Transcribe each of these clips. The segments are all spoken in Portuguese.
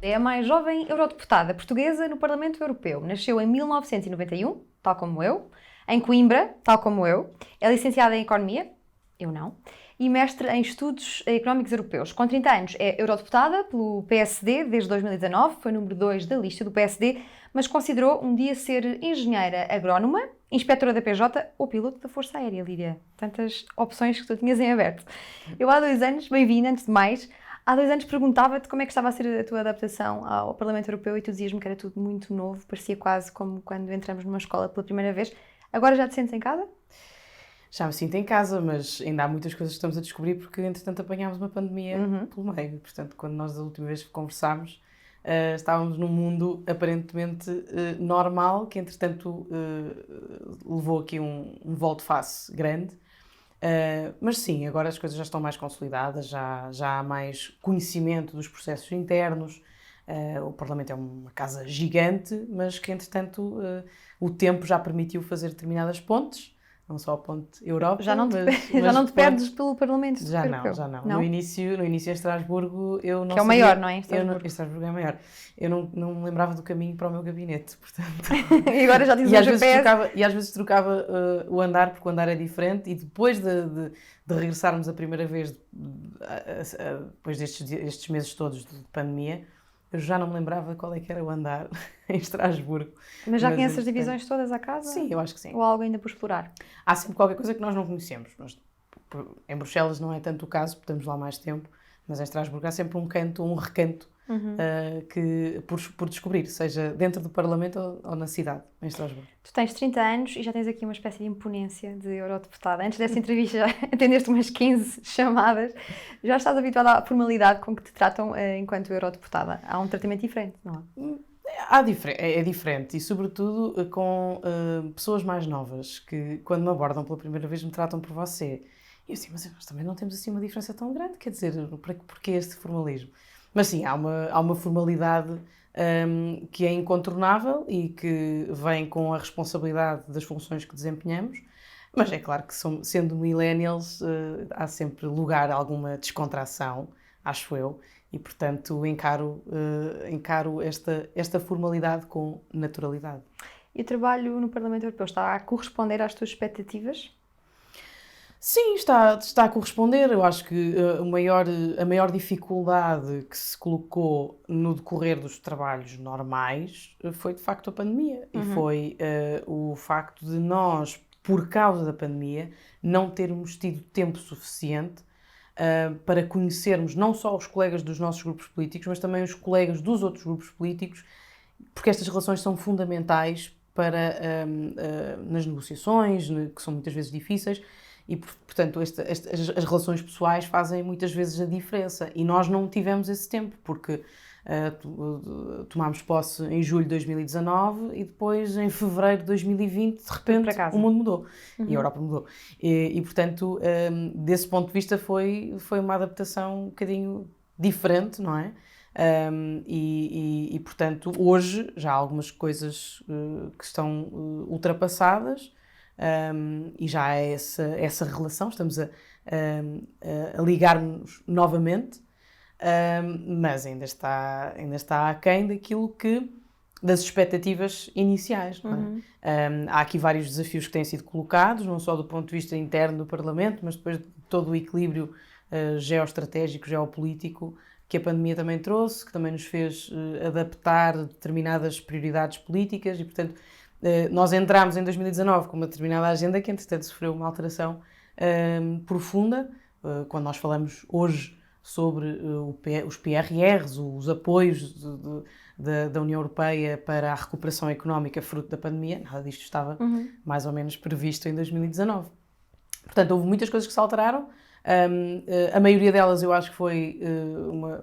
é a mais jovem eurodeputada portuguesa no Parlamento Europeu. Nasceu em 1991, tal como eu, em Coimbra, tal como eu. É licenciada em Economia, eu não, e mestre em Estudos Económicos Europeus. Com 30 anos é eurodeputada pelo PSD desde 2019, foi número 2 da lista do PSD, mas considerou um dia ser engenheira agrónoma, inspetora da PJ ou piloto da Força Aérea, Lídia. Tantas opções que tu tinhas em aberto. Eu há 2 anos, bem-vinda, antes de mais, há 2 anos perguntava-te como é que estava a ser a tua adaptação ao Parlamento Europeu e tu dizias-me que era tudo muito novo, parecia quase como quando entramos numa escola pela primeira vez. Agora já te sentes em casa? Já me sinto em casa, mas ainda há muitas coisas que estamos a descobrir porque, entretanto, apanhámos uma pandemia pelo meio. Portanto, quando nós da última vez conversámos, estávamos num mundo aparentemente normal, que, entretanto, levou aqui um volte-face grande. Mas sim, agora as coisas já estão mais consolidadas, já há mais conhecimento dos processos internos. O Parlamento é uma casa gigante, mas que, entretanto, o tempo já permitiu fazer determinadas pontes. Não só a ponte Europa, Já não te, mas já não te perdes pelo Parlamento já Europeu? não. No início em Estrasburgo, eu não que é o sabia... maior, não é? Estrasburgo. Estrasburgo é maior. Eu não me lembrava do caminho para o meu gabinete, portanto... E agora já tens um GPS. E às vezes trocava o andar, porque o andar é diferente, e depois de regressarmos a primeira vez, depois destes meses todos de pandemia, eu já não me lembrava qual é que era o andar em Estrasburgo. Mas já conheces as divisões todas à casa? Sim, eu acho que sim. Ou há algo ainda por explorar? Há sempre qualquer coisa que nós não conhecemos. Em Bruxelas não é tanto o caso, porque estamos lá mais tempo, mas em Estrasburgo há sempre um canto, um recanto por descobrir, seja dentro do Parlamento ou na cidade, em Estrasburgo. Tu tens 30 anos e já tens aqui uma espécie de imponência de eurodeputada. Antes dessa entrevista já atendeste umas 15 chamadas. Já estás habituada à formalidade com que te tratam enquanto eurodeputada. Há um tratamento diferente, não há? É diferente e, sobretudo, com pessoas mais novas que, quando me abordam pela primeira vez, me tratam por você. E eu assim, mas nós também não temos assim uma diferença tão grande, quer dizer, porquê este formalismo? Mas sim, há uma formalidade que é incontornável e que vem com a responsabilidade das funções que desempenhamos, mas é claro que sendo millennials há sempre lugar a alguma descontração, acho eu, e portanto encaro esta formalidade com naturalidade. E o trabalho no Parlamento Europeu está a corresponder às tuas expectativas? Sim, está a corresponder. Eu acho que a maior dificuldade que se colocou no decorrer dos trabalhos normais foi, de facto, a pandemia. E foi o facto de nós, por causa da pandemia, não termos tido tempo suficiente para conhecermos não só os colegas dos nossos grupos políticos, mas também os colegas dos outros grupos políticos, porque estas relações são fundamentais nas negociações, que são muitas vezes difíceis. E, portanto, as relações pessoais fazem muitas vezes a diferença. E nós não tivemos esse tempo, porque tomámos posse em julho de 2019 e depois, em fevereiro de 2020, de repente, o mundo mudou. E a Europa mudou. E portanto, desse ponto de vista, foi uma adaptação um bocadinho diferente, não é? Portanto, hoje já há algumas coisas que estão ultrapassadas. E já há essa relação, estamos a ligar-nos novamente, mas ainda está aquém das expectativas iniciais. Não é? Há aqui vários desafios que têm sido colocados, não só do ponto de vista interno do Parlamento, mas depois de todo o equilíbrio geoestratégico, geopolítico que a pandemia também trouxe, que também nos fez adaptar determinadas prioridades políticas e, portanto, nós entramos em 2019 com uma determinada agenda que, entretanto, sofreu uma alteração profunda. Quando nós falamos hoje sobre os PRRs, os apoios da União Europeia para a recuperação económica fruto da pandemia, nada disto estava mais ou menos previsto em 2019. Portanto, houve muitas coisas que se alteraram. A maioria delas eu acho que foi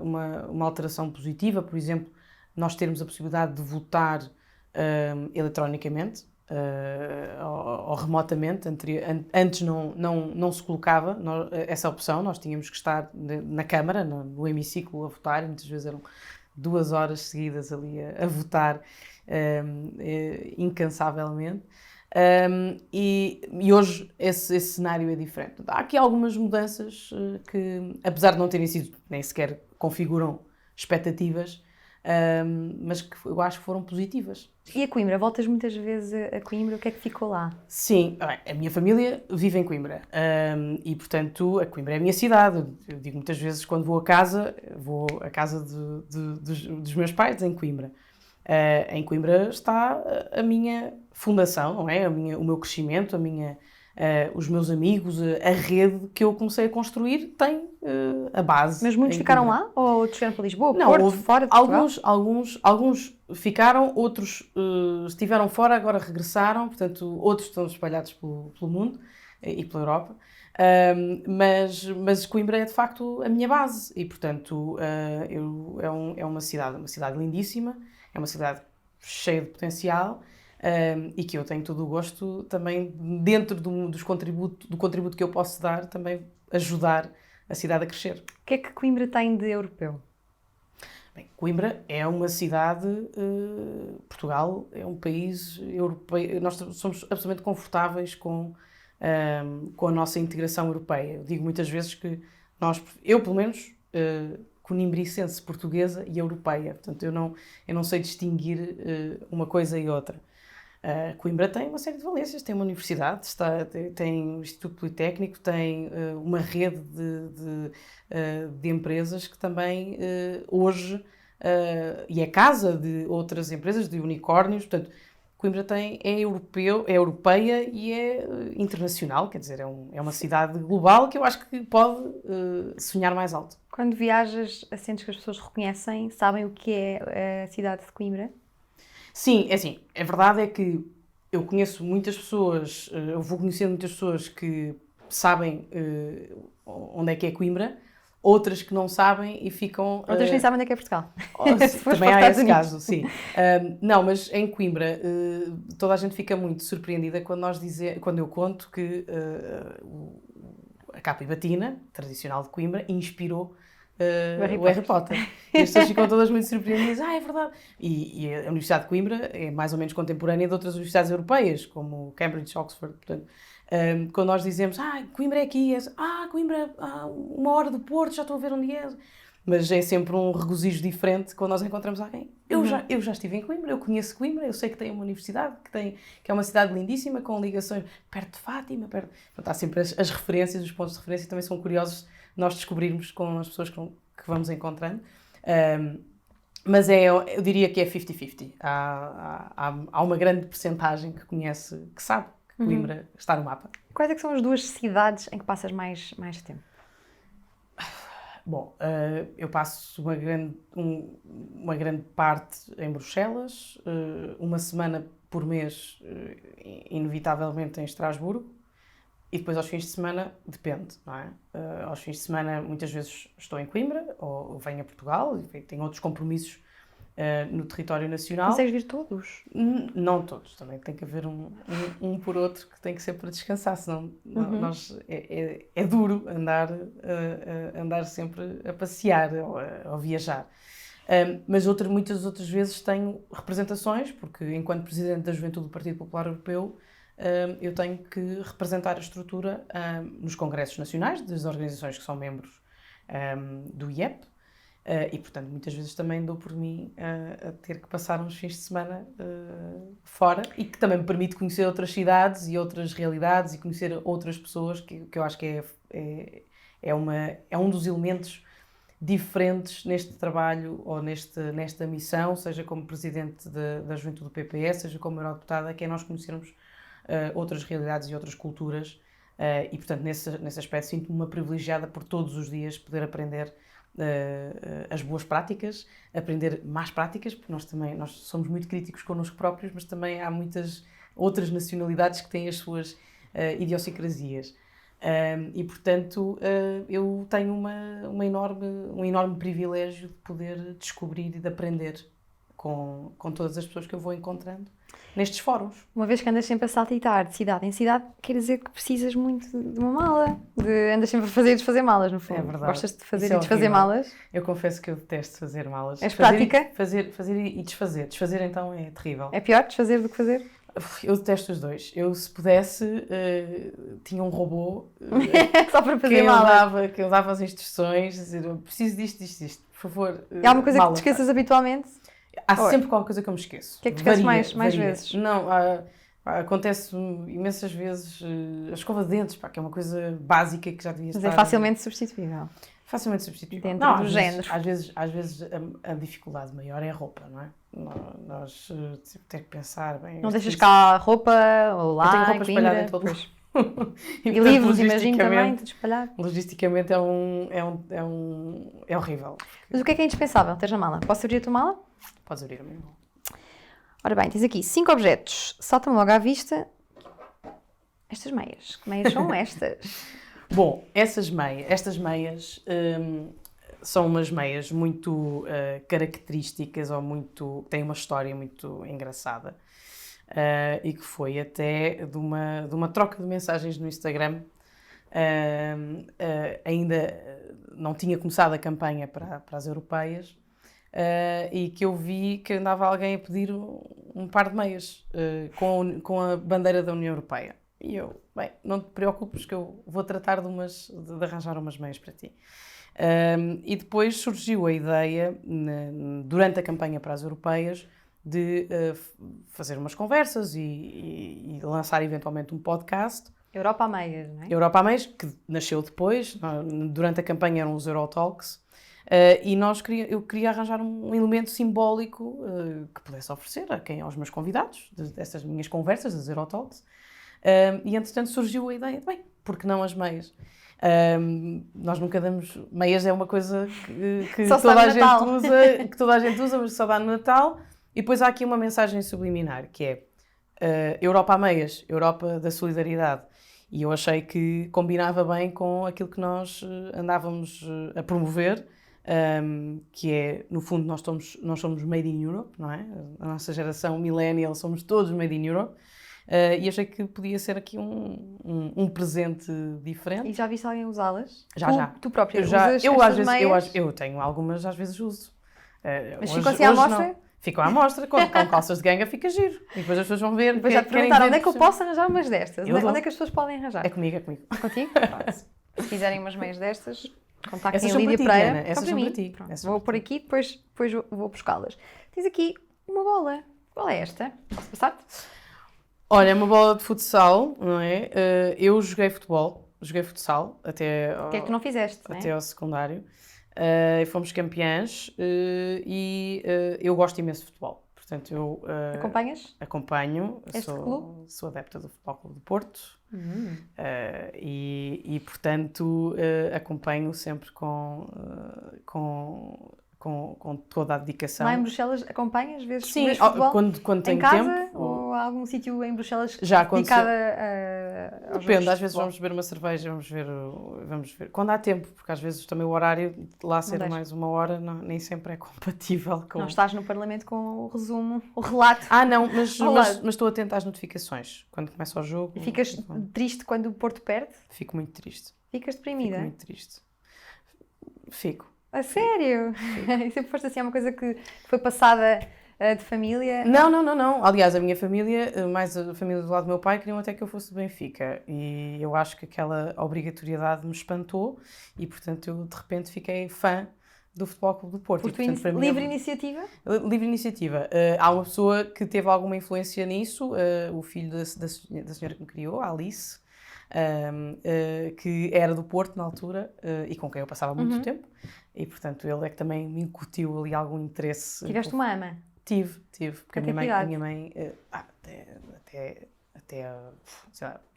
uma alteração positiva. Por exemplo, nós termos a possibilidade de votar elettronicamente ou remotamente. Antes não se colocava essa opção, nós tínhamos que estar na Câmara, no hemiciclo a votar, e muitas vezes eram 2 horas seguidas ali a votar incansavelmente. E hoje esse cenário é diferente. Há aqui algumas mudanças que, apesar de não terem sido, nem sequer configuram expectativas, mas que eu acho que foram positivas. E a Coimbra? Voltas muitas vezes a Coimbra? O que é que ficou lá? Sim, a minha família vive em Coimbra e, portanto, a Coimbra é a minha cidade. Eu digo muitas vezes, quando vou à casa dos meus pais em Coimbra. Em Coimbra está a minha fundação, não é? O meu crescimento, os meus amigos, a rede que eu comecei a construir tem a base. Mas muitos em ficaram Coimbra. lá? Ou outros vieram para Lisboa, Não, Porto, houve fora de Portugal? alguns ficaram, outros estiveram fora, agora regressaram, portanto, outros estão espalhados pelo mundo e pela Europa. Mas Coimbra é de facto a minha base e, portanto, é uma cidade lindíssima, é uma cidade cheia de potencial. E que eu tenho todo o gosto também, dentro do contributo que eu posso dar, também ajudar a cidade a crescer. O que é que Coimbra tem de europeu? Bem, Coimbra é uma cidade, Portugal é um país europeu, nós somos absolutamente confortáveis com a nossa integração europeia. Eu digo muitas vezes que eu pelo menos, conimbricense, portuguesa e europeia, portanto eu não sei distinguir uma coisa e outra. Coimbra tem uma série de valências, tem uma universidade, tem um Instituto Politécnico, tem uma rede de empresas que também hoje, e é casa de outras empresas, de unicórnios, portanto, Coimbra é europeia e é internacional, quer dizer, é uma cidade global que eu acho que pode sonhar mais alto. Quando viajas, sentes que as pessoas reconhecem, sabem o que é a cidade de Coimbra? Sim, é assim, a verdade é que eu conheço muitas pessoas, eu vou conhecendo muitas pessoas que sabem onde é que é Coimbra, outras que não sabem e ficam... Outras nem sabem onde é que é Portugal. Também há esse caso, sim. Não, mas em Coimbra toda a gente fica muito surpreendida quando eu conto que a capa e batina, tradicional de Coimbra, inspirou o Harry Potter. E as pessoas ficam todas muito surpreendidas. É verdade. E a Universidade de Coimbra é mais ou menos contemporânea de outras universidades europeias, como Cambridge, Oxford. Portanto, quando nós dizemos, Coimbra é aqui, Coimbra, 1 hora do Porto, já estou a ver onde é. Mas é sempre um regozijo diferente quando nós encontramos alguém. Eu já estive em Coimbra, eu conheço Coimbra, eu sei que tem uma universidade, que é uma cidade lindíssima, com ligações perto de Fátima. Portanto, há sempre as referências, os pontos de referência também são curiosos nós descobrirmos com as pessoas que vamos encontrando. Mas eu diria que é 50-50. Há uma grande percentagem que sabe que Coimbra está no mapa. Quais é que são as 2 cidades em que passas mais tempo? Bom, eu passo uma grande parte em Bruxelas, uma semana por mês, inevitavelmente em Estrasburgo, e depois aos fins de semana, depende, não é? Aos fins de semana, muitas vezes estou em Coimbra, ou venho a Portugal, e tenho outros compromissos no território nacional. Consegues vir todos? Não todos, também tem que haver um por outro que tem que ser para descansar, senão é duro andar sempre a passear ou a viajar. Mas muitas outras vezes tenho representações, porque enquanto Presidente da Juventude do Partido Popular Europeu, eu tenho que representar a estrutura nos congressos nacionais das organizações que são membros do IEP. E, portanto, muitas vezes também dou por mim a ter que passar uns fins de semana fora e que também me permite conhecer outras cidades e outras realidades e conhecer outras pessoas, que eu acho que é um dos elementos diferentes neste trabalho ou nesta missão, seja como Presidente da Juventude do PPS, seja como Eurodeputada, que é nós conhecermos outras realidades e outras culturas e, portanto, nesse aspecto sinto-me uma privilegiada por todos os dias poder aprender as boas práticas, aprender más práticas, porque nós somos muito críticos connosco próprios, mas também há muitas outras nacionalidades que têm as suas idiosincrasias. E, portanto, eu tenho um enorme privilégio de poder descobrir e de aprender com todas as pessoas que eu vou encontrando nestes fóruns. Uma vez que andas sempre a saltitar de cidade em cidade, quer dizer que precisas muito de uma mala. Andas sempre a fazer e desfazer malas, no fundo. É verdade. Gostas de fazer Isso e desfazer horrível. malas? Eu confesso que eu detesto fazer malas. És prática? Fazer e desfazer. Desfazer, então, é terrível. É pior desfazer do que fazer? Eu detesto os dois. Eu, se pudesse, tinha um robô Só para fazer malas. que eu dava as instruções, dizer, eu preciso disto. Por favor. E há alguma coisa que mala. te esqueças habitualmente? Há Oi. sempre qualquer coisa que eu me esqueço. O que é que te esqueces mais Varia. vezes? Não, acontece imensas vezes a escova de dentes, pá, que é uma coisa básica que já devia Mas estar... é facilmente substituível. Facilmente substituível. Dentro Não, do às género. às vezes a dificuldade maior é a roupa, não é? Nós temos que pensar bem... Não este deixas fim de cá roupa ou lá, Eu tenho em roupa espalhada em Coimbra? todo lado. E portanto, livros, imagino também, tudo espalhado. logisticamente é horrível. Mas o que é indispensável? Tens na mala? Posso abrir a tua mala? Podes abrir a minha mão. Ora bem, tens aqui 5 objetos. Salta-me logo à vista. Estas meias. Que meias são estas? Bom, estas meias são umas meias muito características ou têm uma história muito engraçada e que foi até de uma troca de mensagens no Instagram. Ainda não tinha começado a campanha para as europeias e que eu vi que andava alguém a pedir um par de meias com a bandeira da União Europeia. E eu, bem, não te preocupes que eu vou tratar de arranjar umas meias para ti. E depois surgiu a ideia, durante a campanha para as europeias, de fazer umas conversas e lançar eventualmente um podcast. Europa a meias, não é? Europa a Meias, que nasceu depois, durante a campanha eram os Eurotalks, e eu queria arranjar um elemento simbólico que pudesse oferecer aos meus convidados, dessas minhas conversas, das Eurotalks. E entretanto surgiu a ideia de, bem, por que não as meias? Nós nunca damos... Meias é uma coisa que toda a gente usa, mas só dá no Natal. E depois há aqui uma mensagem subliminar, que é Europa a Meias, Europa da solidariedade. E eu achei que combinava bem com aquilo que nós andávamos a promover, que é, no fundo, nós somos made in Europe, não é? A nossa geração millennial, somos todos made in Europe. E achei que podia ser aqui um presente diferente. E já viste alguém usá-las? Já. Tu própria usas estas meias? Eu tenho algumas, às vezes uso. Mas ficam assim à mostra? Não. Ficam à mostra, com calças de ganga fica giro. E depois as pessoas vão ver. Depois já te perguntaram onde é que eu posso arranjar umas destas? Onde é que as pessoas podem arranjar? É comigo. É contigo? Pronto. Se quiserem umas meias destas, contactem a Lídia Pereira. Pereira. Essas são para ti. Vou pôr aqui, depois vou buscá-las. Tens aqui uma bola. Qual é esta? Posso passar-te? Olha, é uma bola de futsal, não é? Eu joguei futsal até O que é que tu não fizeste, até ao secundário. E fomos campeãs e eu gosto imenso de futebol. Portanto, eu acompanhas? Acompanho. Este clube? Sou adepta do Futebol Clube do Porto. E portanto, acompanho sempre com toda a dedicação. Lá em Bruxelas acompanhas? Vezes sim, futebol? quando tenho em casa, tempo. Ou há algum sítio em Bruxelas Já dedicado aos Depende, jogos às vezes vamos beber uma cerveja, vamos ver. Quando há tempo, porque às vezes também o horário de lá ser mais uma hora nem sempre é compatível com... Não estás no Parlamento com o resumo, o relato. Não, mas estou atenta às notificações. Quando começa o jogo... E ficas triste quando o Porto perde? Fico muito triste. Ficas deprimida? Fico muito triste. Fico. A sério? E sempre foste assim, é uma coisa que foi passada de família? Não. Aliás, a minha família, mais a família do lado do meu pai, queriam até que eu fosse do Benfica. E eu acho que aquela obrigatoriedade me espantou e, portanto, eu de repente fiquei fã do Futebol Clube do Porto. Por livre iniciativa? Livre iniciativa. Há uma pessoa que teve alguma influência nisso, o filho da senhora que me criou, a Alice, que era do Porto na altura e com quem eu passava muito tempo. E, portanto, ele é que também me incutiu ali algum interesse. Tiveste uma ama? Tive. Porque a minha mãe até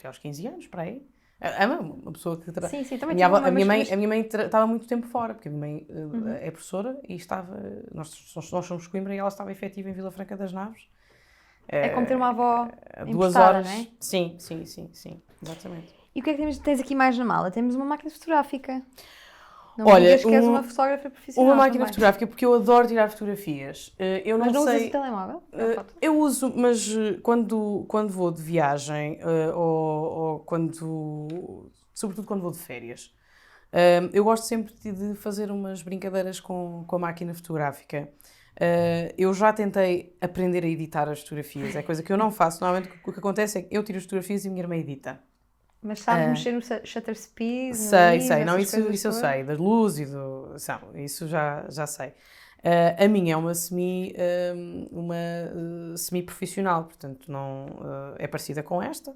aos 15 anos, para aí. Ama uma pessoa que... Sim, também a minha mãe estava muito tempo fora, porque a minha mãe é professora e estava... Nós somos de Coimbra e ela estava efetiva em Vila Franca das Naves. É como ter uma avó 2 horas, não é? Sim, exatamente. E o que é que tens aqui mais na mala? Temos uma máquina fotográfica. Não Olha, digas que és uma fotógrafa profissional. Uma máquina fotográfica, porque eu adoro tirar fotografias. Mas não usas o telemóvel? Eu uso, mas quando vou de viagem ou sobretudo quando vou de férias, eu gosto sempre de fazer umas brincadeiras com a máquina fotográfica. Eu já tentei aprender a editar as fotografias, é coisa que eu não faço. Normalmente o que acontece é que eu tiro as fotografias e a minha irmã edita. Mas sabes mexer no shutter speed? Sei. Não, isso eu sei. Da luz e do... Isso já sei. A minha é uma semi-profissional, portanto não, é parecida com esta.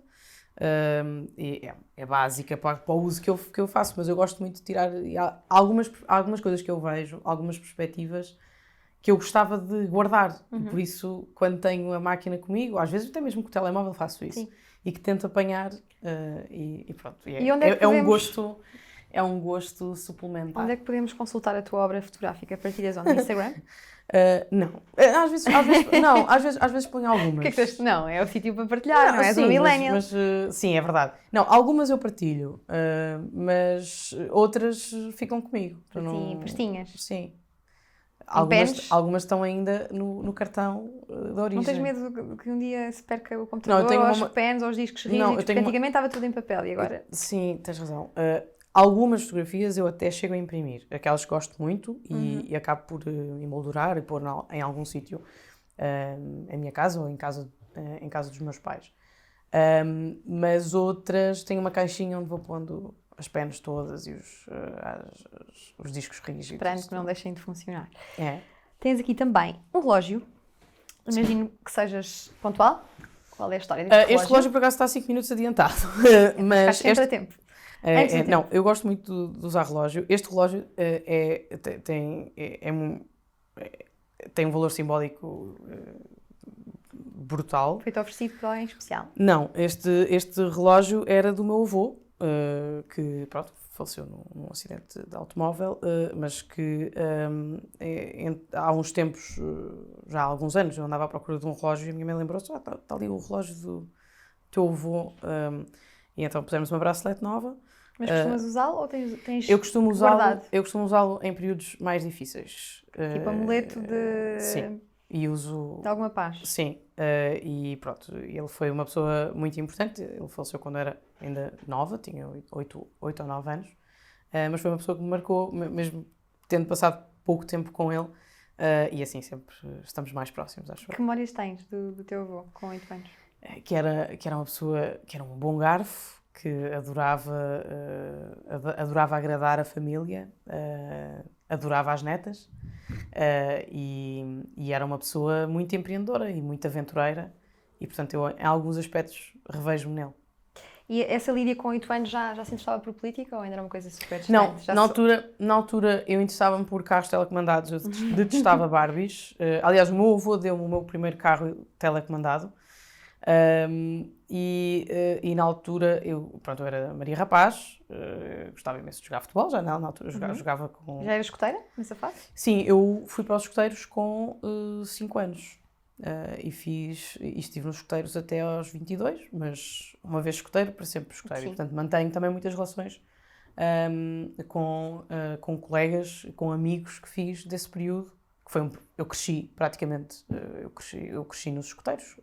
E é básica para o uso que eu faço, mas eu gosto muito de tirar algumas coisas que eu vejo, algumas perspectivas que eu gostava de guardar. E por isso, quando tenho a máquina comigo, às vezes até mesmo com o telemóvel faço isso. Sim. E que tento apanhar e pronto. E onde é que podemos... É um gosto suplementar. Onde é que podemos consultar a tua obra fotográfica? Partilhas onde? No Instagram? Não. Às vezes ponho algumas. Porque é que disseste? Não, é o sítio para partilhar, não és um millennial. Sim, é verdade. Não, algumas eu partilho, mas outras ficam comigo. Sim, pastinhas. Sim. Algumas estão ainda no cartão da origem. Não tens medo que um dia se perca o computador, ou os pens, ou os discos rígidos? Porque antigamente estava tudo em papel e agora... Sim, tens razão. Algumas fotografias eu até chego a imprimir, aquelas que gosto muito e acabo por emoldurar e pôr em algum sítio, em minha casa ou em casa dos meus pais. Mas outras tenho uma caixinha onde vou pondo as penas todas e os discos rígidos. Esperando que não deixem de funcionar. É. Tens aqui também um relógio. Imagino que sejas pontual. Qual é a história deste relógio? Este relógio por acaso está 5 minutos adiantado. Mas sempre a tempo. Não, eu gosto muito de usar relógio. Este relógio tem um valor simbólico brutal. Foi-te oferecido por alguém especial? Não, este relógio era do meu avô, que pronto, faleceu num acidente de automóvel, mas que há uns tempos, já há alguns anos, eu andava à procura de um relógio e a minha mãe lembrou-se, está ali o relógio do teu avô, e então pusemos uma bracelete nova. Mas costumas usá-lo ou tens eu costumo usá-lo em períodos mais difíceis. Tipo amuleto de... Sim, e uso... De alguma paz. Sim, e pronto, ele foi uma pessoa muito importante, ele faleceu quando era ainda nova, tinha 8 ou 9 anos, mas foi uma pessoa que me marcou, mesmo tendo passado pouco tempo com ele, e assim sempre estamos mais próximos, acho. Que memórias tens do teu avô com 8 anos? Que era uma pessoa, que era um bom garfo, que adorava agradar a família, adorava as netas, e era uma pessoa muito empreendedora e muito aventureira, e portanto eu em alguns aspectos revejo-me nele. E essa Lídia com 8 anos já se interessava por política ou ainda era uma coisa super distante? Não, na altura eu interessava-me por carros telecomandados, eu detestava Barbies. Aliás, o meu avô deu-me o meu primeiro carro telecomandado. E na altura eu era Maria Rapaz, gostava imenso de jogar futebol, já na altura jogava com... Já era escoteira nessa fase? Sim, eu fui para os escoteiros com 5 anos e estive nos escoteiros até aos 22, mas uma vez escoteiro, para sempre escoteiro. E, portanto, mantenho também muitas relações com colegas, com amigos que fiz desse período, que foi eu cresci praticamente, eu cresci nos escoteiros.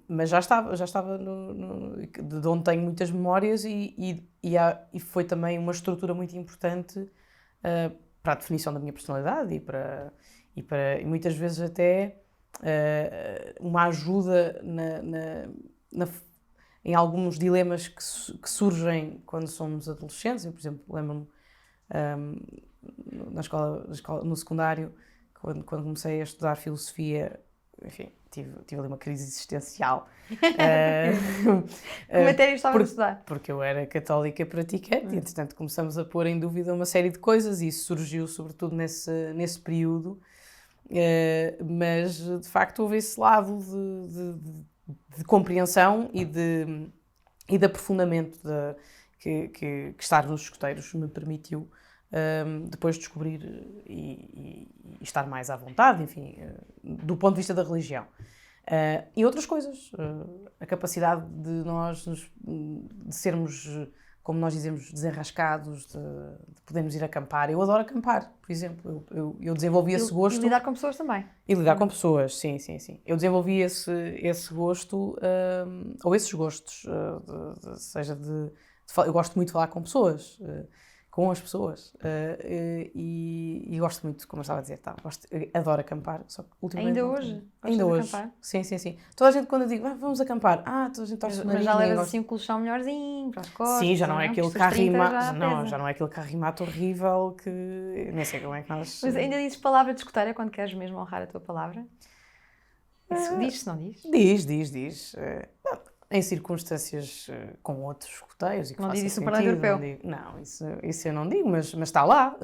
Mas já estava de onde tenho muitas memórias e foi também uma estrutura muito importante para a definição da minha personalidade e muitas vezes até uma ajuda em alguns dilemas que surgem quando somos adolescentes. Eu, por exemplo, lembro-me no secundário, quando comecei a estudar filosofia, enfim, tive ali uma crise existencial. Que matéria estava a estudar? Porque eu era católica praticante e, entretanto, começamos a pôr em dúvida uma série de coisas e isso surgiu sobretudo nesse período. Mas, de facto, houve esse lado de compreensão e de aprofundamento que estar nos escoteiros me permitiu depois descobrir e estar mais à vontade, enfim, do ponto de vista da religião. E outras coisas, a capacidade de nós de sermos, como nós dizemos, desenrascados, de podermos ir acampar. Eu adoro acampar, por exemplo. Eu desenvolvi esse gosto. E lidar com pessoas também. E lidar com pessoas, sim. Eu desenvolvi esse gosto, ou esses gostos, eu gosto muito de falar com pessoas. com as pessoas. E gosto muito, como eu estava a dizer, adoro acampar. Só que ultimamente Ainda não hoje? tenho. Gostas Ainda de hoje. acampar? Sim. Toda a gente, quando eu digo, vamos acampar, toda a gente torce o Mas nariz. já ninguém levas gosta. assim um colchão melhorzinho para as costas. Sim, já não é Porque aquele os 30 carro-mato, pesa. já não é aquele carro-mato horrível que nem sei como é que nós... Mas ainda dizes palavra de escuteira quando queres mesmo honrar a tua palavra? Isso diz-se, não diz? Diz. Em circunstâncias com outros escuteiros e que Não faça diz isso no sentido. Parlamento Não, digo, não, isso eu não digo, mas está lá.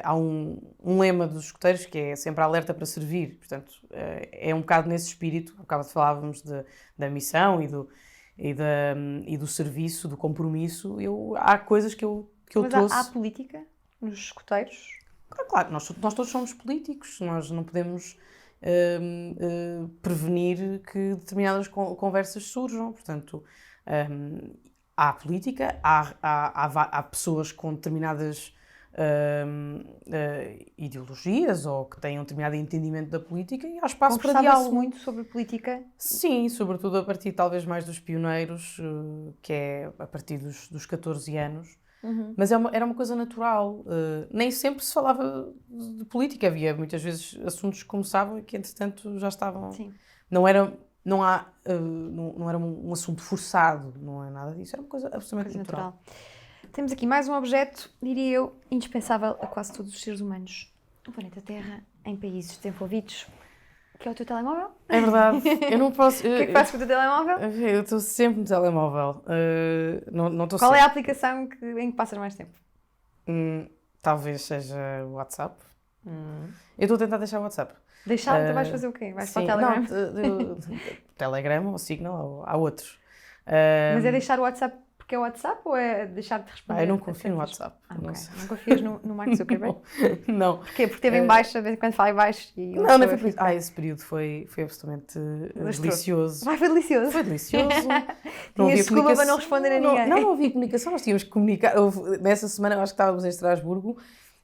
Há um lema dos escuteiros que é sempre alerta para servir. Portanto, é um bocado nesse espírito. Há bocado falávamos da missão e do serviço, do compromisso. Há coisas que eu Mas trouxe. há política nos escuteiros? Claro, nós todos somos políticos, nós não podemos prevenir que determinadas conversas surjam. Portanto, há política, há pessoas com determinadas ideologias ou que têm um determinado entendimento da política e há espaço para Conversava-se diálogo. muito sobre política? Sim, sobretudo a partir talvez mais dos pioneiros, que é a partir dos 14 anos. Mas era uma coisa natural. Nem sempre se falava de política. Havia muitas vezes assuntos que começavam e que, entretanto, já estavam... Sim. Não era um assunto forçado, não é nada disso. Era uma coisa absolutamente natural. Temos aqui mais um objeto, diria eu, indispensável a quase todos os seres humanos. O planeta Terra, em países desenvolvidos, que é o teu telemóvel. É verdade. Eu não posso... O que é que fazes com o teu telemóvel? Eu estou sempre no telemóvel. Não estou Qual é sempre. a aplicação em que passas mais tempo? Talvez seja o WhatsApp. Eu estou a tentar deixar o WhatsApp. Deixar, tu vais fazer o quê? Vais para o Sim, Telegram? Telegram ou Signal, há outros. Mas é deixar o WhatsApp porque é o WhatsApp ou é deixar de responder? Eu não confio no tantas- WhatsApp. Ok. Não sei. Não confias no Mark Zuckerberg? Não. Porquê? Porque teve em baixo, de vez em quando fala em baixo e Não, não foi por isso. Esse período foi absolutamente Lastroso. delicioso. Vai, foi delicioso. Foi delicioso. Tinhas desculpa para não responder a ninguém. Não havia comunicação, nós tínhamos que comunicar. Nessa semana eu acho que estávamos em Estrasburgo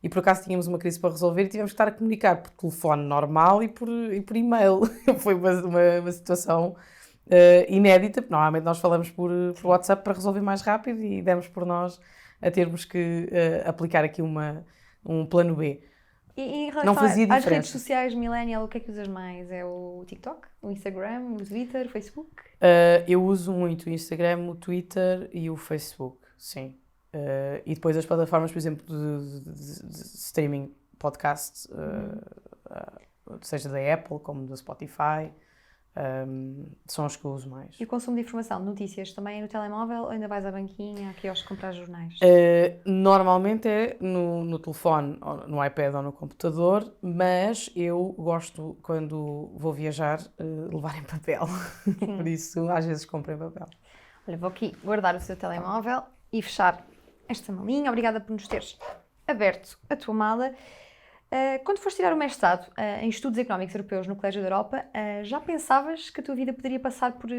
e por acaso tínhamos uma crise para resolver e tivemos que estar a comunicar por telefone normal e por e-mail. Foi uma situação inédita, porque normalmente nós falamos por WhatsApp para resolver mais rápido e demos por nós a termos que aplicar aqui um plano B. E em relação Não fazia às diferença. redes sociais millennial, o que é que usas mais? É o TikTok, o Instagram, o Twitter, o Facebook? Eu uso muito o Instagram, o Twitter e o Facebook, sim. E depois as plataformas, por exemplo, de streaming podcast, seja da Apple como da Spotify, são os que eu uso mais. E o consumo de informação, de notícias, também é no telemóvel ou ainda vais à banquinha, aqui aos comprar jornais? Normalmente é no telefone, ou no iPad ou no computador, mas eu gosto, quando vou viajar, levar em papel. Por isso, às vezes compro em papel. Olha, vou aqui guardar o seu telemóvel e fechar esta malinha. Obrigada por nos teres aberto a tua mala. Quando foste tirar o mestrado em Estudos Económicos Europeus no Colégio da Europa, já pensavas que a tua vida poderia passar por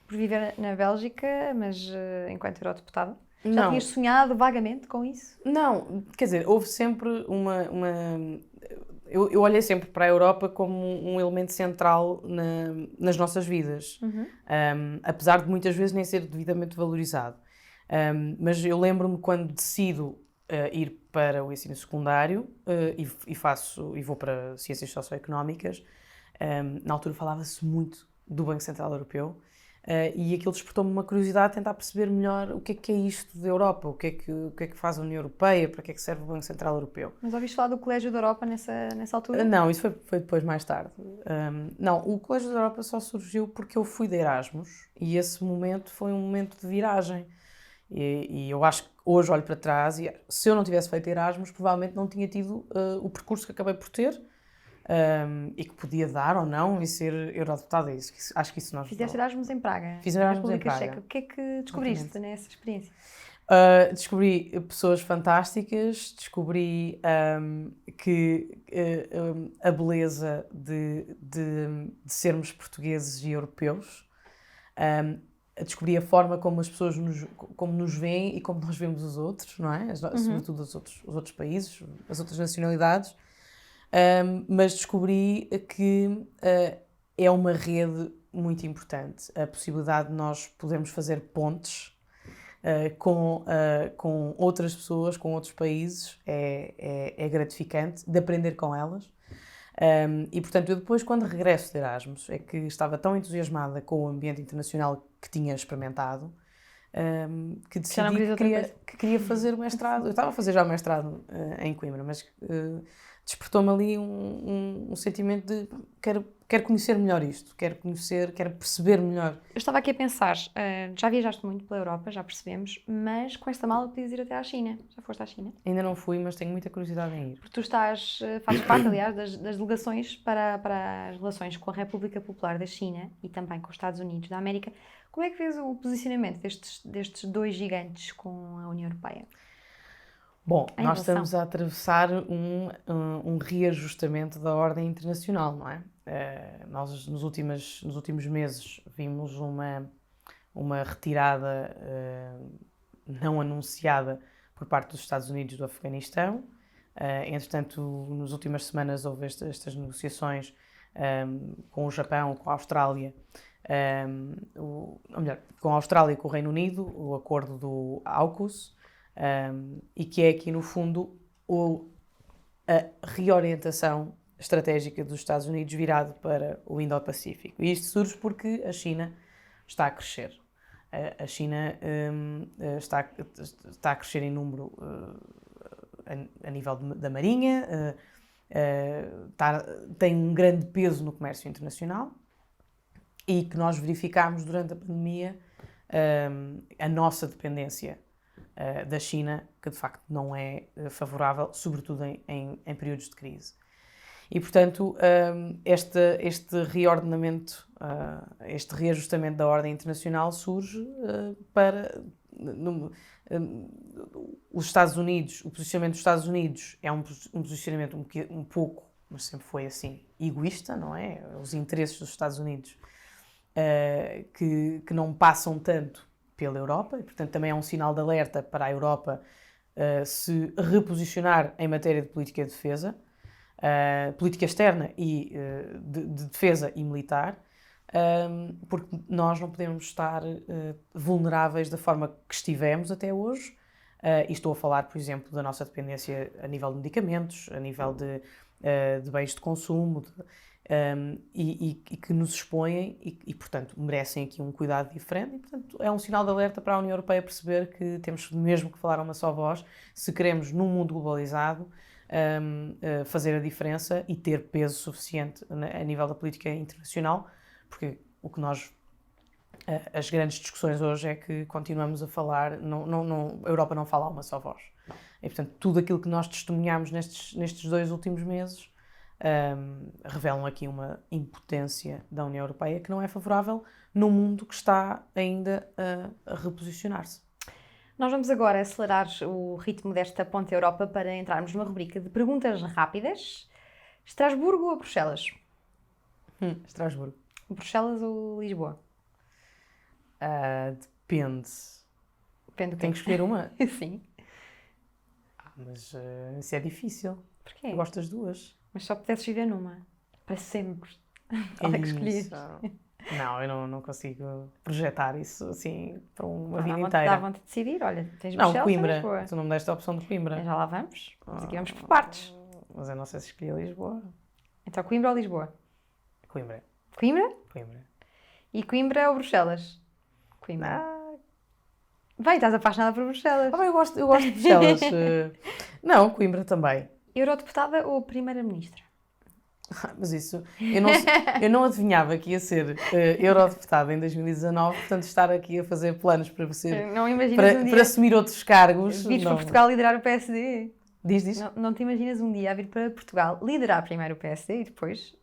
viver na Bélgica, mas enquanto eurodeputada? Já Não. tinhas sonhado vagamente com isso? Não, quer dizer, houve sempre eu olhei sempre para a Europa como um elemento central nas nossas vidas, apesar de muitas vezes nem ser devidamente valorizado. Mas eu lembro-me quando decido ir para o ensino secundário e vou para Ciências Socioeconómicas. Na altura falava-se muito do Banco Central Europeu e aquilo despertou-me uma curiosidade a tentar perceber melhor o que é isto da Europa, o que é que faz a União Europeia, para que é que serve o Banco Central Europeu. Mas ouviste falar do Colégio da Europa nessa altura? Não, isso foi depois, mais tarde. Não, o Colégio da Europa só surgiu porque eu fui de Erasmus e esse momento foi um momento de viragem. E eu acho que hoje olho para trás e se eu não tivesse feito Erasmus, provavelmente não tinha tido o percurso que acabei por ter e que podia dar ou não e ser eurodeputada. Acho que isso nós... Fizeste Erasmus em Praga. Fiz Erasmus na em República Praga. Checa. O que é que descobriste nessa experiência? Descobri pessoas fantásticas, descobri a beleza de sermos portugueses e europeus. Descobri a forma como as pessoas como nos veem e como nós vemos os outros, não é? Sobretudo os outros países, as outras nacionalidades. Mas descobri que é uma rede muito importante. A possibilidade de nós podermos fazer pontes com outras pessoas, com outros países, é gratificante de aprender com elas. E portanto, eu depois, quando regresso de Erasmus, é que estava tão entusiasmada com o ambiente internacional que tinha experimentado, que decidi que queria fazer o mestrado. Eu estava a fazer já o mestrado em Coimbra, mas despertou-me ali um sentimento de quero conhecer melhor isto, quero perceber melhor. Eu estava aqui a pensar, já viajaste muito pela Europa, já percebemos, mas com esta mala podias ir até à China. Já foste à China? Ainda não fui, mas tenho muita curiosidade em ir. Porque tu fazes parte, aliás, das delegações para as relações com a República Popular da China e também com os Estados Unidos da América. Como é que vês o posicionamento destes dois gigantes com a União Europeia? Bom, nós estamos a atravessar um reajustamento da ordem internacional, não é? Nós, nos últimos meses, vimos uma retirada não anunciada por parte dos Estados Unidos do Afeganistão. Entretanto, nas últimas semanas houve estas negociações com o Japão, com a Austrália, com a Austrália e com o Reino Unido, o acordo do AUKUS, e que é aqui, no fundo, a reorientação estratégica dos Estados Unidos virado para o Indo-Pacífico. E isto surge porque a China está a crescer. A China está a crescer em número a nível da Marinha, tem um grande peso no comércio internacional e que nós verificámos durante a pandemia a nossa dependência da China, que de facto não é favorável, sobretudo em períodos de crise. E, portanto, este reordenamento, este reajustamento da ordem internacional surge para os Estados Unidos. O posicionamento dos Estados Unidos é um posicionamento um pouco, mas sempre foi assim, egoísta, não é? Os interesses dos Estados Unidos que não passam tanto pela Europa, e portanto também é um sinal de alerta para a Europa se reposicionar em matéria de política de defesa, política externa e de defesa e militar, porque nós não podemos estar vulneráveis da forma que estivemos até hoje, e estou a falar, por exemplo, da nossa dependência a nível de medicamentos, a nível de bens de consumo, e que nos expõem e, portanto, merecem aqui um cuidado diferente. E, portanto, é um sinal de alerta para a União Europeia perceber que temos mesmo que falar a uma só voz se queremos, num mundo globalizado, fazer a diferença e ter peso suficiente a nível da política internacional, porque o que as grandes discussões hoje é que continuamos a falar, a Europa não fala a uma só voz. E, portanto, tudo aquilo que nós testemunhamos nestes 2 últimos meses revelam aqui uma impotência da União Europeia que não é favorável num mundo que está ainda a reposicionar-se. Nós vamos agora acelerar o ritmo desta Ponte Europa para entrarmos numa rubrica de perguntas rápidas. Estrasburgo ou Bruxelas? Estrasburgo. Bruxelas ou Lisboa? Depende. Depende do Tenho que escolher uma? Sim. Mas isso é difícil. Porquê? Eu gosto das duas. Mas só pudesses viver numa. Para sempre. Qual é que escolhias? Não, eu não consigo projetar isso assim para uma vida inteira. Dá vontade de decidir, olha, tens Bruxelas ou Coimbra. Lisboa? Tu não me deste a opção de Coimbra. Já lá vamos. Mas aqui vamos por partes. Mas eu não sei se escolhi Lisboa. Então Coimbra ou Lisboa? Coimbra. Coimbra? Coimbra. E Coimbra ou Bruxelas? Coimbra. Bem, estás apaixonada por Bruxelas. Eu gosto de Bruxelas. Não, Coimbra também. Eurodeputada ou Primeira-Ministra? Mas isso, eu não adivinhava que ia ser eurodeputada em 2019, portanto estar aqui a fazer planos para ser, não imaginas para assumir outros cargos. Vires para Portugal liderar o PSD? Diz. Não te imaginas um dia a vir para Portugal liderar primeiro o PSD e depois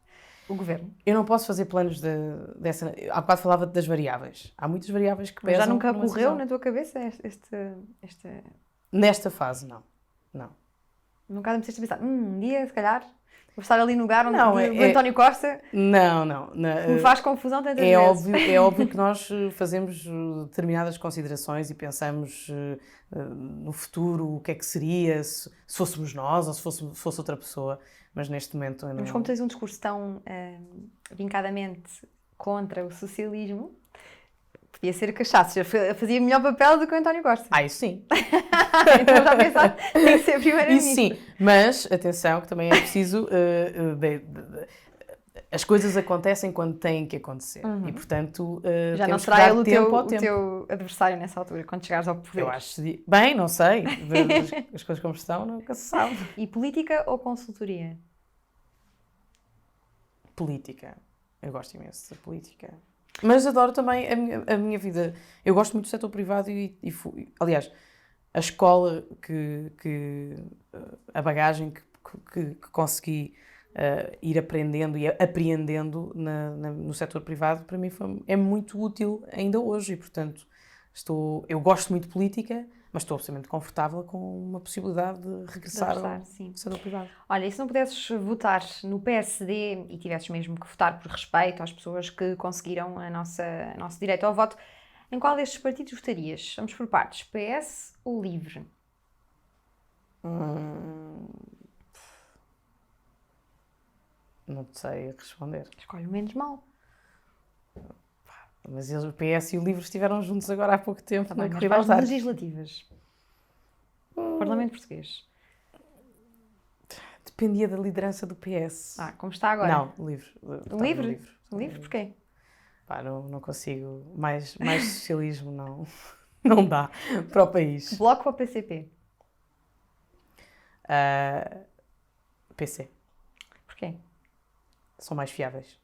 o governo? Eu não posso fazer planos dessa... Há bocado falava das variáveis. Há muitas variáveis que pesam. Mas já nunca ocorreu na tua cabeça Nesta fase, não. Nunca começaste a pensar, um dia, se calhar, vou estar ali no lugar onde o António Costa não. me faz confusão tantas vezes. Óbvio, é óbvio que nós fazemos determinadas considerações e pensamos no futuro, o que é que seria se fôssemos nós ou se fosse outra pessoa, mas neste momento... Mas como tens um discurso tão vincadamente contra o socialismo, Podia ser cachaços. Eu fazia melhor papel do que o António Costa. Isso sim. Então já pensaste, tem que ser primeiro-ministro. Isso sim, mas atenção que também é preciso... as coisas acontecem quando têm que acontecer. E, portanto, Já não temos que será dar ele tempo ao o tempo. teu adversário nessa altura, quando chegares ao poder. Eu acho... Bem, não sei. As coisas como estão, nunca se sabe. E política ou consultoria? Política. Eu gosto imenso da política. Mas adoro também a minha vida. Eu gosto muito do setor privado aliás, a escola a bagagem que consegui ir aprendendo e apreendendo no setor privado, para mim é muito útil ainda hoje. E, portanto, eu gosto muito de política, mas estou absolutamente confortável com uma possibilidade de regressar ao setor privado. Olha, e se não pudesses votar no PSD e tivesses mesmo que votar por respeito às pessoas que conseguiram nosso direito ao voto, em qual destes partidos votarias? Vamos por partes. PS ou LIVRE? Não sei responder. Escolhe o menos mal. Mas o PS e o LIVRE estiveram juntos agora há pouco tempo Tá na bem, mas corrida para aos as arcos. legislativas. Parlamento português. Dependia da liderança do PS. Como está agora? Não, LIVRE. LIVRE? LIVRE porquê? Não consigo. Mais socialismo não dá para o país. Bloco ou PCP? PC. Porquê? São mais fiáveis.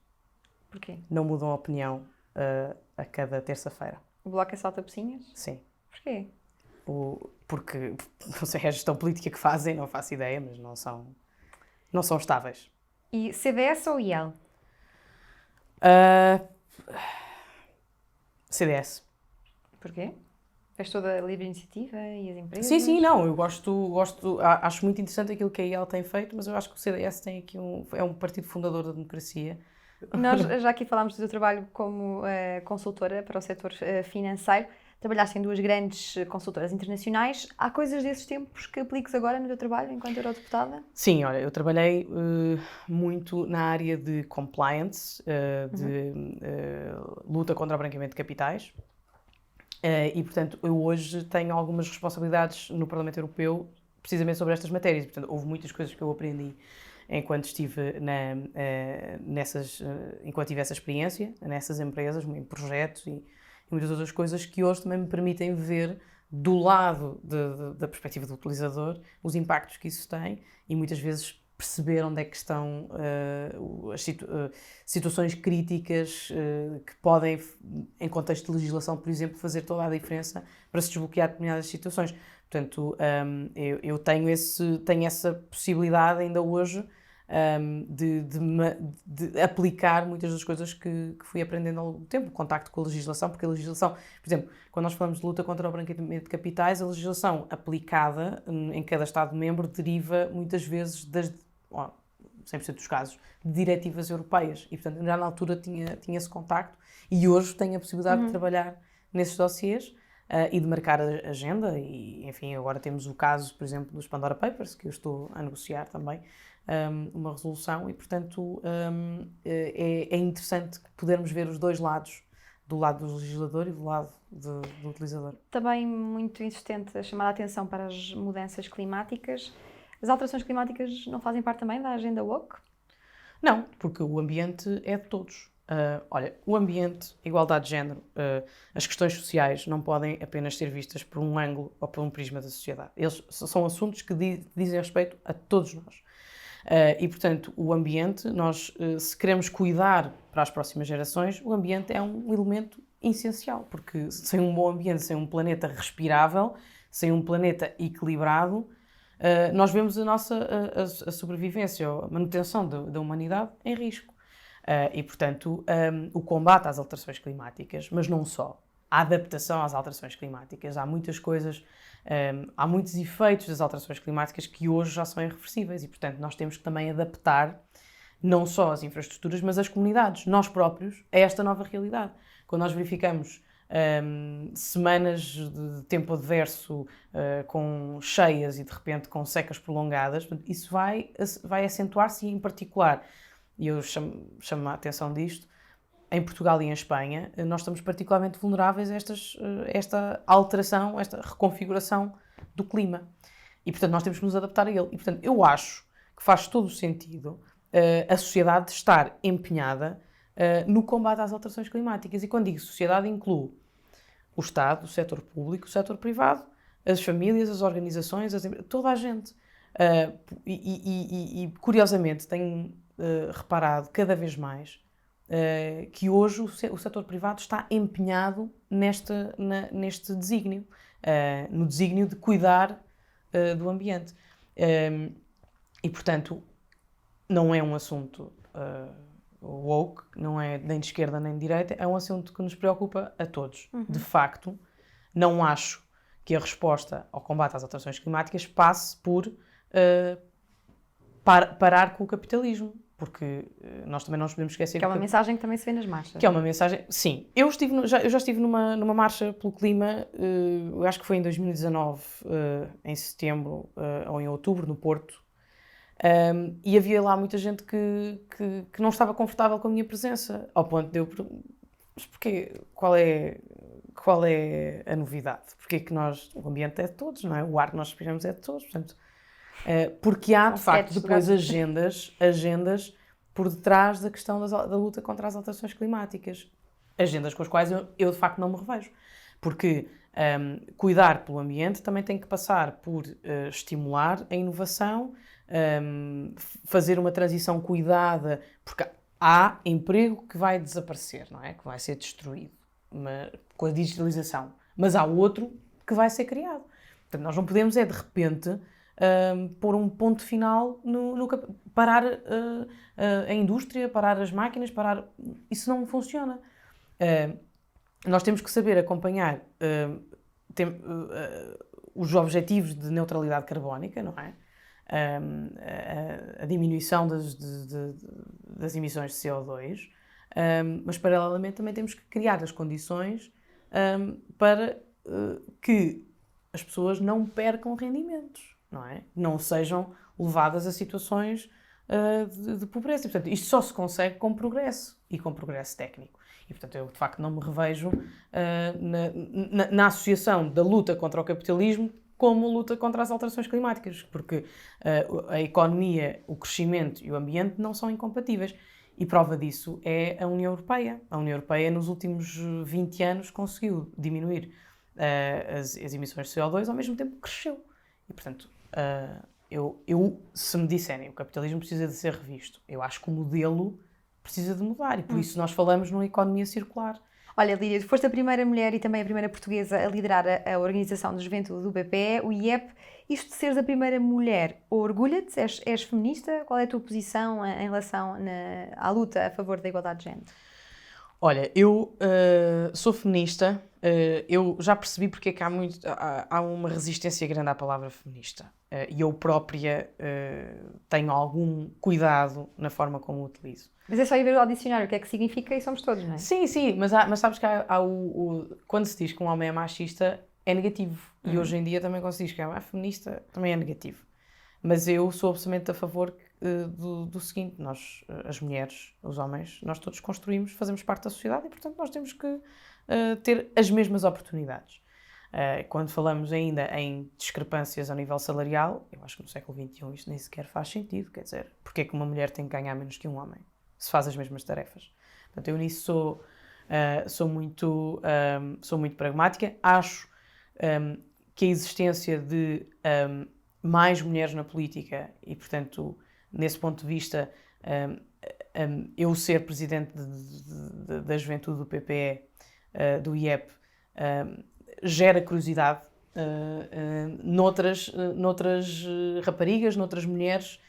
Porquê? Não mudam a opinião a cada terça-feira. O Bloco é salta-pocinhas? Sim. Porquê? Porque, não sei, é a gestão política que fazem, não faço ideia, mas não são estáveis. E CDS ou IEL? CDS. Porquê? Fez toda a livre iniciativa e as empresas? Sim, não, eu gosto, acho muito interessante aquilo que a IEL tem feito, mas eu acho que o CDS tem aqui é um partido fundador da democracia. Nós já aqui falámos do teu trabalho como consultora para o setor financeiro. Trabalhaste em duas grandes consultoras internacionais. Há coisas desses tempos que apliques agora no teu trabalho enquanto eurodeputada? Sim, olha, eu trabalhei muito na área de compliance, de luta contra o branqueamento de capitais. E, portanto, eu hoje tenho algumas responsabilidades no Parlamento Europeu precisamente sobre estas matérias. Portanto, houve muitas coisas que eu aprendi enquanto estive enquanto tive essa experiência nessas empresas, em projetos e muitas outras coisas que hoje também me permitem ver do lado da perspectiva do utilizador os impactos que isso tem e muitas vezes perceber onde é que estão as situações críticas que podem, em contexto de legislação, por exemplo, fazer toda a diferença para se desbloquear determinadas situações. Portanto, eu tenho essa possibilidade ainda hoje de aplicar muitas das coisas que fui aprendendo ao longo do tempo, o contacto com a legislação, porque a legislação, por exemplo, quando nós falamos de luta contra o branqueamento de capitais, a legislação aplicada em cada Estado-membro deriva muitas vezes 100% dos casos, de diretivas europeias. E, portanto, já na altura tinha esse contacto e hoje tenho a possibilidade de trabalhar nesses dossiês e de marcar a agenda. E, enfim, agora temos o caso, por exemplo, dos Pandora Papers, que eu estou a negociar também, uma resolução. E, portanto, é interessante podermos ver os dois lados, do lado do legislador e do lado do utilizador. Também muito insistente a chamar a atenção para as mudanças climáticas. As alterações climáticas não fazem parte também da agenda woke? Não, porque o ambiente é de todos. Olha, o ambiente, a igualdade de género, as questões sociais não podem apenas ser vistas por um ângulo ou por um prisma da sociedade. Eles são assuntos que dizem respeito a todos nós. E, portanto, o ambiente, se queremos cuidar para as próximas gerações, o ambiente é um elemento essencial, porque sem um bom ambiente, sem um planeta respirável, sem um planeta equilibrado, nós vemos a sobrevivência ou a manutenção da humanidade em risco. E, portanto, o combate às alterações climáticas, mas não só, a adaptação às alterações climáticas, há muitas coisas, há muitos efeitos das alterações climáticas que hoje já são irreversíveis e, portanto, nós temos que também adaptar não só as infraestruturas, mas as comunidades, nós próprios, a esta nova realidade. Quando nós verificamos semanas de tempo adverso com cheias e de repente com secas prolongadas, isso vai acentuar-se e em particular, e eu chamo a atenção disto, em Portugal e em Espanha, nós estamos particularmente vulneráveis a esta alteração, esta reconfiguração do clima. E, portanto, nós temos que nos adaptar a ele. E, portanto, eu acho que faz todo o sentido a sociedade estar empenhada no combate às alterações climáticas. E quando digo sociedade, incluo o Estado, o setor público, o setor privado, as famílias, as organizações, toda a gente. Curiosamente, tenho reparado cada vez mais que hoje o setor privado está empenhado neste desígnio, no desígnio de cuidar do ambiente. E, portanto, não é um assunto woke, não é nem de esquerda nem de direita, é um assunto que nos preocupa a todos. De facto, não acho que a resposta ao combate às alterações climáticas passe por parar com o capitalismo, porque nós também não nos podemos esquecer... Que é uma mensagem que também se vê nas marchas. Que é uma mensagem... Sim. Eu já estive numa marcha pelo clima, eu acho que foi em 2019, em setembro ou em outubro, no Porto, e havia lá muita gente que não estava confortável com a minha presença, ao ponto de eu... Mas porquê? Qual é a novidade? Porquê que o ambiente é de todos, não é? O ar que nós respiramos é de todos, portanto... porque há, de facto, depois agendas por detrás da questão da luta contra as alterações climáticas. Agendas com as quais eu de facto, não me revejo. Porque cuidar pelo ambiente também tem que passar por estimular a inovação, fazer uma transição cuidada, porque há emprego que vai desaparecer, não é? Que vai ser destruído com a digitalização. Mas há outro que vai ser criado. Portanto, nós não podemos de repente... pôr um ponto final, parar a indústria, parar as máquinas, isso não funciona. Nós temos que saber acompanhar os objetivos de neutralidade carbónica, não é? A diminuição das emissões de CO2, mas paralelamente também temos que criar as condições para que as pessoas não percam rendimentos. Não é? Não sejam levadas a situações de pobreza. E, portanto, isto só se consegue com progresso e com progresso técnico. E, portanto, eu, de facto, não me revejo na associação da luta contra o capitalismo como luta contra as alterações climáticas, porque a economia, o crescimento e o ambiente não são incompatíveis. E prova disso é a União Europeia. A União Europeia, nos últimos 20 anos, conseguiu diminuir as emissões de CO2, ao mesmo tempo que cresceu. E, portanto, se me disserem o capitalismo precisa de ser revisto, eu acho que o modelo precisa de mudar e por isso nós falamos numa economia circular. Olha, Lídia, tu foste a primeira mulher e também a primeira portuguesa a liderar a Organização de Juventude do PPE, o IEP. Isto de seres a primeira mulher, orgulha-te? És feminista? Qual é a tua posição em relação à luta a favor da igualdade de género? Olha, eu sou feminista, eu já percebi porque é que há uma resistência grande à palavra feminista. E eu própria tenho algum cuidado na forma como o utilizo. Mas é só ir ver ao dicionário o que é que significa e somos todos, não é? Sim, mas sabes que quando se diz que um homem é machista, é negativo. E hoje em dia também quando se diz que é feminista, também é negativo. Mas eu sou absolutamente a favor do seguinte: nós, as mulheres, os homens, nós todos construímos, fazemos parte da sociedade e, portanto, nós temos que ter as mesmas oportunidades. Quando falamos ainda em discrepâncias ao nível salarial, eu acho que no século XXI isto nem sequer faz sentido. Quer dizer, porque é que uma mulher tem que ganhar menos que um homem, se faz as mesmas tarefas? Portanto, eu nisso sou muito pragmática. Acho que a existência de mais mulheres na política e, portanto, nesse ponto de vista, eu ser presidente da juventude do PPE, do IEP, gera curiosidade noutras raparigas, noutras mulheres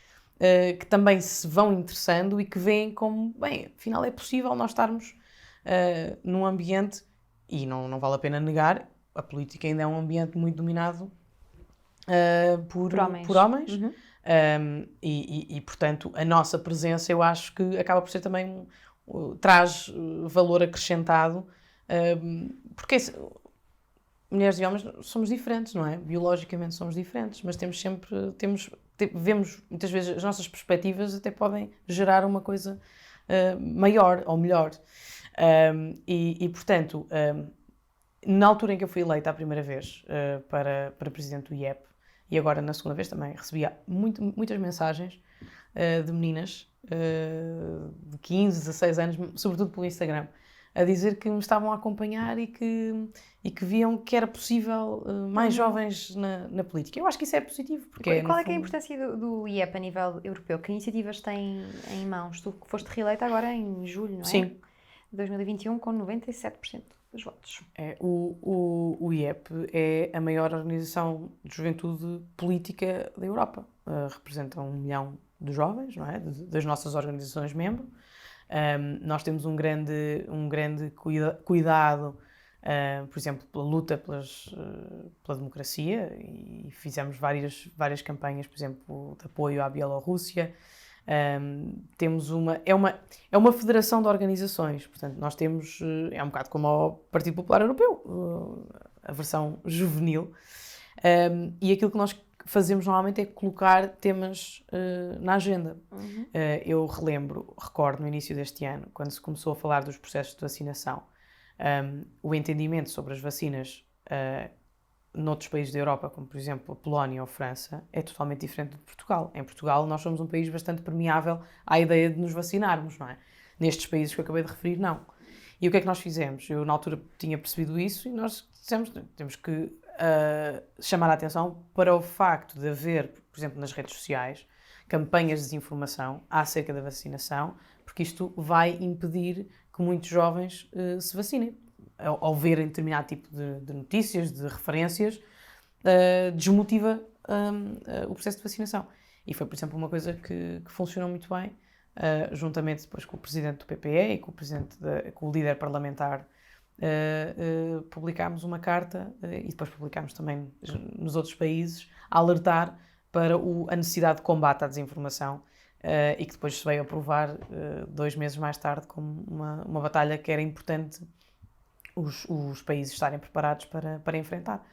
que também se vão interessando e que veem como, bem, afinal é possível nós estarmos num ambiente, e não vale a pena negar, a política ainda é um ambiente muito dominado por homens. Uhum. E, portanto, a nossa presença, eu acho que acaba por ser também, traz valor acrescentado, porque mulheres e homens somos diferentes, não é? Biologicamente somos diferentes, mas vemos muitas vezes as nossas perspectivas até podem gerar uma coisa maior ou melhor. Portanto, na altura em que eu fui eleita a primeira vez para presidente do IEP, e agora na segunda vez também, recebia muitas mensagens de meninas de 15, 16 anos, sobretudo pelo Instagram, a dizer que me estavam a acompanhar e que viam que era possível mais jovens na política. Eu acho que isso é positivo. Porque Qual é que é a importância do IEP a nível europeu? Que iniciativas tem em mãos? Tu foste reeleita agora em julho, não é? Sim. De 2021, com 97% dos votos. O IEP é a maior organização de juventude política da Europa. Representa 1 milhão de jovens, não é? Das nossas organizações membro. Nós temos um grande cuidado, por exemplo, pela luta pela democracia, e fizemos várias campanhas, por exemplo, de apoio à Bielorrússia. Temos é uma federação de organizações, portanto, nós temos, é um bocado como o Partido Popular Europeu, a versão juvenil, e aquilo que nós fazemos normalmente é colocar temas na agenda. Eu recordo no início deste ano, quando se começou a falar dos processos de vacinação, o entendimento sobre as vacinas noutros países da Europa, como por exemplo a Polónia ou a França, é totalmente diferente de Portugal. Em Portugal nós somos um país bastante permeável à ideia de nos vacinarmos, não é? Nestes países que eu acabei de referir, não. E o que é que nós fizemos? Eu na altura tinha percebido isso e nós dissemos que temos que chamar a atenção para o facto de haver, por exemplo, nas redes sociais, campanhas de desinformação acerca da vacinação, porque isto vai impedir que muitos jovens se vacinem. Ao verem determinado tipo de notícias, de referências, desmotiva o processo de vacinação. E foi, por exemplo, uma coisa que funcionou muito bem, juntamente depois com o presidente do PPE e com o líder parlamentar, publicámos uma carta e depois publicámos também nos outros países a alertar para a necessidade de combate à desinformação e que depois se veio a provar 2 meses mais tarde como uma batalha que era importante os países estarem preparados para enfrentar.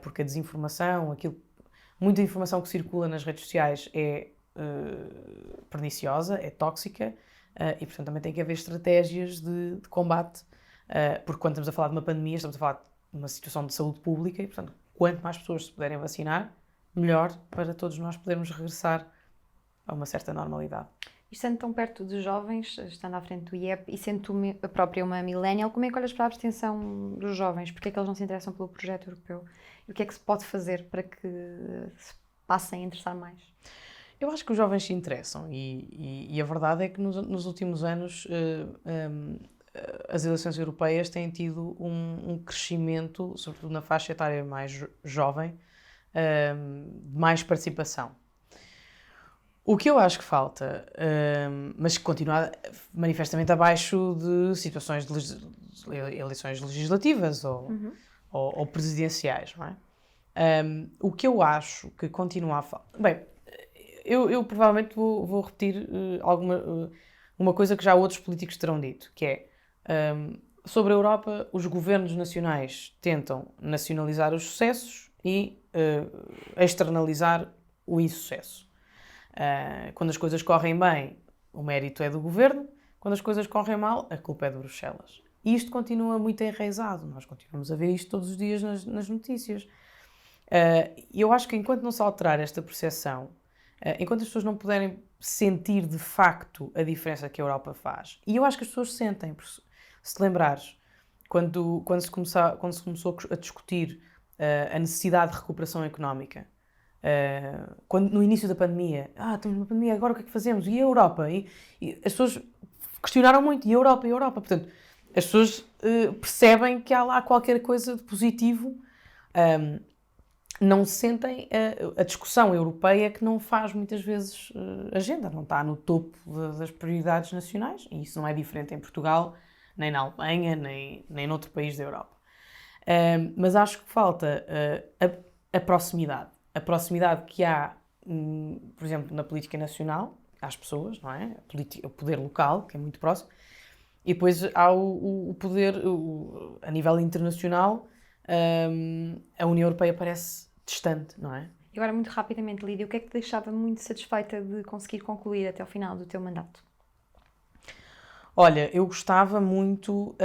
Porque a desinformação, muita informação que circula nas redes sociais é perniciosa, é tóxica, e portanto também tem que haver estratégias de combate, porque quando estamos a falar de uma pandemia, estamos a falar de uma situação de saúde pública e portanto quanto mais pessoas se puderem vacinar, melhor para todos nós podermos regressar a uma certa normalidade. E estando tão perto de jovens, estando à frente do IEP e sendo tu a própria uma millennial, como é que olhas para a abstenção dos jovens? Porque é que eles não se interessam pelo projeto europeu? E o que é que se pode fazer para que se passem a interessar mais? Eu acho que os jovens se interessam e a verdade é que nos últimos anos as eleições europeias têm tido um crescimento, sobretudo na faixa etária mais jovem, de mais participação. O que eu acho que falta, mas que continua manifestamente abaixo de situações de eleições legislativas ou presidenciais, não é? O que eu acho que continua a falta... Bem, eu provavelmente vou repetir uma coisa que já outros políticos terão dito, que é, sobre a Europa, os governos nacionais tentam nacionalizar os sucessos e externalizar o insucesso. Quando as coisas correm bem, o mérito é do governo. Quando as coisas correm mal, a culpa é de Bruxelas. E isto continua muito enraizado. Nós continuamos a ver isto todos os dias nas notícias. Eu acho que enquanto não se alterar esta percepção, enquanto as pessoas não puderem sentir de facto a diferença que a Europa faz, e eu acho que as pessoas sentem, porque, se te lembrares, quando se começou a discutir a necessidade de recuperação económica, no início da pandemia, temos uma pandemia, agora o que é que fazemos? E a Europa? E as pessoas questionaram muito, e a Europa? Portanto, as pessoas percebem que há lá qualquer coisa de positivo, não sentem a discussão europeia que não faz muitas vezes agenda, não está no topo das prioridades nacionais, e isso não é diferente em Portugal, nem na Alemanha, nem noutro país da Europa. Mas acho que falta a proximidade. A proximidade que há, por exemplo, na política nacional, às pessoas, não é? O poder local, que é muito próximo, e depois há o poder a nível internacional. A União Europeia parece distante, não é? E agora, muito rapidamente, Lídia, o que é que te deixava muito satisfeita de conseguir concluir até ao final do teu mandato? Olha, eu gostava muito,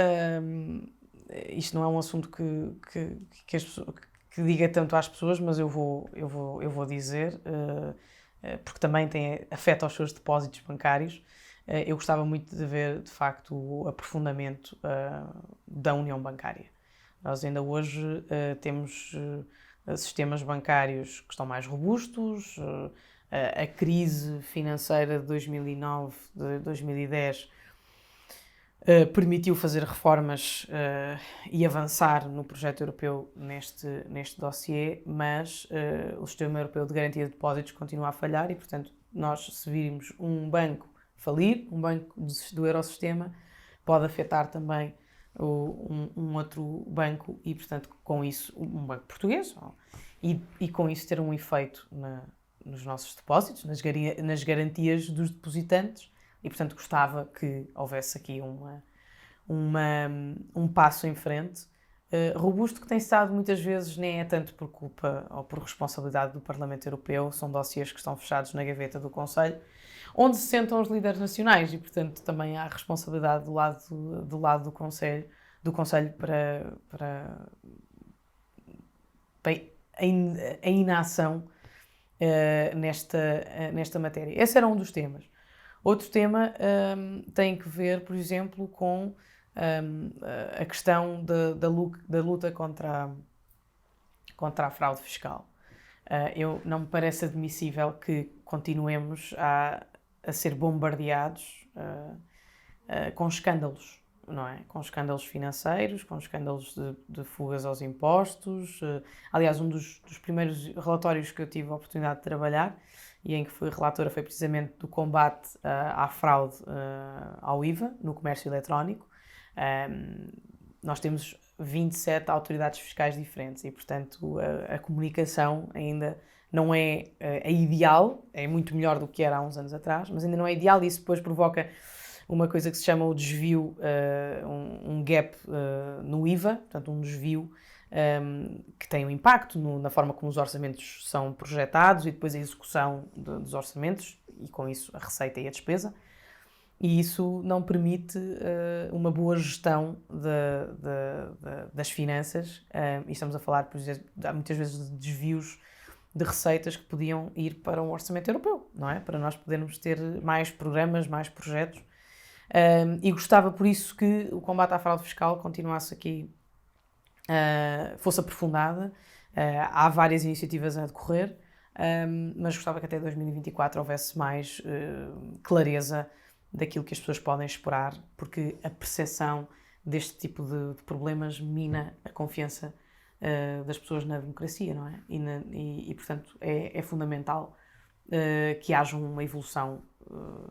isto não é um assunto que as pessoas, que diga tanto às pessoas, mas eu vou dizer, porque também afeta os seus depósitos bancários. Eu gostava muito de ver, de facto, o aprofundamento da união bancária. Nós ainda hoje temos sistemas bancários que estão mais robustos. A crise financeira de 2009, de 2010, permitiu fazer reformas e avançar no projeto europeu neste dossiê, mas o Sistema Europeu de Garantia de Depósitos continua a falhar e, portanto, nós, se virmos um banco falir, um banco do Eurosistema, pode afetar também um outro banco e, portanto, com isso, um banco português, e com isso ter um efeito nos nossos depósitos, nas garantias dos depositantes, e, portanto, gostava que houvesse aqui um passo em frente, robusto, que tem estado muitas vezes, nem é tanto por culpa ou por responsabilidade do Parlamento Europeu, são dossiês que estão fechados na gaveta do Conselho, onde se sentam os líderes nacionais, e, portanto, também há responsabilidade do lado do Conselho para a inação nesta matéria. Esse era um dos temas. Outro tema tem que ver, por exemplo, com a questão da luta contra a fraude fiscal. Não me parece admissível que continuemos a ser bombardeados com escândalos, não é? Com escândalos financeiros, com escândalos de fugas aos impostos. Aliás, um dos primeiros relatórios que eu tive a oportunidade de trabalhar e em que fui relatora foi precisamente do combate à fraude ao IVA no comércio eletrónico. Nós temos 27 autoridades fiscais diferentes e, portanto, a comunicação ainda não é a ideal, é muito melhor do que era há uns anos atrás, mas ainda não é ideal, e isso depois provoca uma coisa que se chama o desvio, um gap no IVA, portanto um desvio que tem um impacto na forma como os orçamentos são projetados e depois a execução dos orçamentos, e com isso a receita e a despesa, e isso não permite uma boa gestão das finanças, e estamos a falar, por exemplo, muitas vezes de desvios de receitas que podiam ir para um orçamento europeu, não é? Para nós podermos ter mais programas, mais projetos. E gostava, por isso, que o combate à fraude fiscal continuasse aqui, fosse aprofundada. Há várias iniciativas a decorrer, mas gostava que até 2024 houvesse mais clareza daquilo que as pessoas podem esperar, porque a percepção deste tipo de problemas mina a confiança das pessoas na democracia, não é? E portanto, é fundamental que haja uma evolução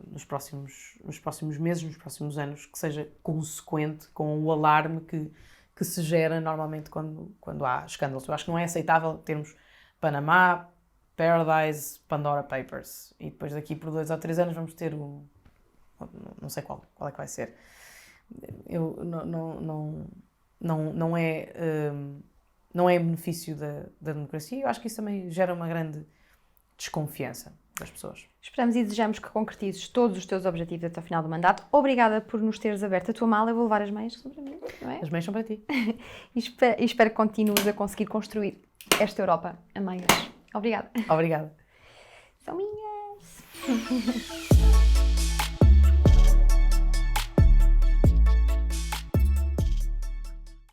nos próximos meses, nos próximos anos, que seja consequente com o alarme que se gera normalmente quando há escândalos. Eu acho que não é aceitável termos Panamá, Paradise, Pandora Papers, e depois daqui por 2 ou 3 anos vamos ter não sei qual é que vai ser. Não é benefício da democracia. Eu acho que isso também gera uma grande desconfiança das pessoas. Esperamos e desejamos que concretizes todos os teus objetivos até ao final do mandato. Obrigada por nos teres aberto a tua mala. Eu vou levar as meias sobre mim, não é? As meias são para ti. E espero que continues a conseguir construir esta Europa a meias. Obrigada. Obrigada. São minhas.